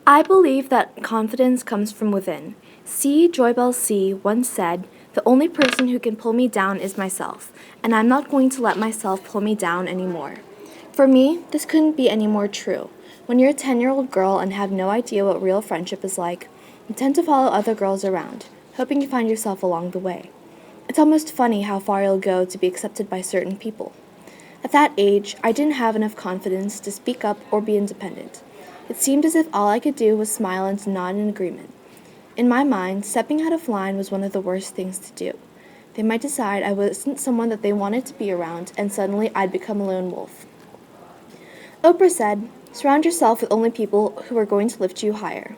I believe that confidence comes from within. C. Joybell C. once said, "The only person who can pull me down is myself, and I'm not going to let myself pull me down anymore." For me, this couldn't be any more true. When you're a 10-year-old girl and have no idea what real friendship is like, you tend to follow other girls around, hoping you find yourself along the way. It's almost funny how far you'll go to be accepted by certain people. At that age, I didn't have enough confidence to speak up or be independent. It seemed as if all I could do was smile and nod in agreement. In my mind, stepping out of line was one of the worst things to do. They might decide I wasn't someone that they wanted to be around, and suddenly I'd become a lone wolf. Oprah said, "Surround yourself with only people who are going to lift you higher."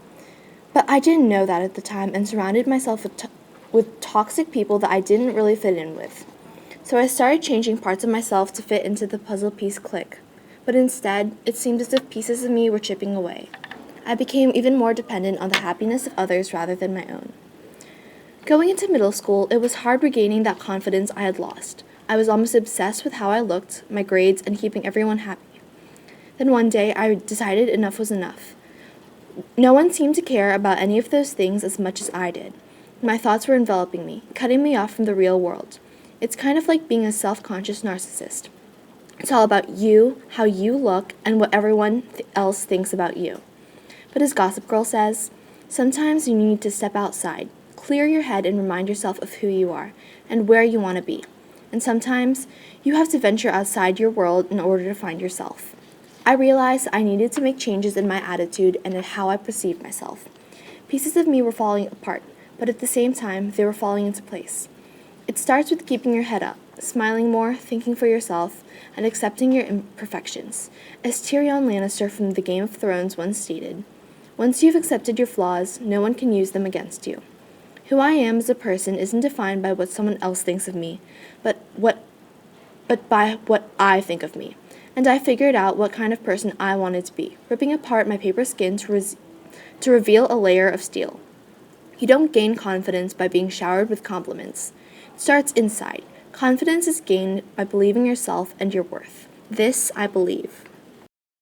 But I didn't know that at the time and surrounded myself with toxic people that I didn't really fit in with. So I started changing parts of myself to fit into the puzzle piece clique. But instead, it seemed as if pieces of me were chipping away. I became even more dependent on the happiness of others rather than my own. Going into middle school, it was hard regaining that confidence I had lost. I was almost obsessed with how I looked, my grades, and keeping everyone happy. Then one day, I decided enough was enough. No one seemed to care about any of those things as much as I did. My thoughts were enveloping me, cutting me off from the real world. It's kind of like being a self-conscious narcissist. It's all about you, how you look, and what everyone else thinks about you. But as Gossip Girl says, sometimes you need to step outside, clear your head, and remind yourself of who you are and where you want to be. And sometimes you have to venture outside your world in order to find yourself. I realized I needed to make changes in my attitude and in how I perceived myself. Pieces of me were falling apart, but at the same time, they were falling into place. It starts with keeping your head up, smiling more, thinking for yourself, and accepting your imperfections. As Tyrion Lannister from the Game of Thrones once stated, "Once you've accepted your flaws, no one can use them against you." Who I am as a person isn't defined by what someone else thinks of me, but by what I think of me. And I figured out what kind of person I wanted to be, ripping apart my paper skin to reveal a layer of steel. You don't gain confidence by being showered with compliments. It starts inside. Confidence is gained by believing yourself and your worth. This I believe.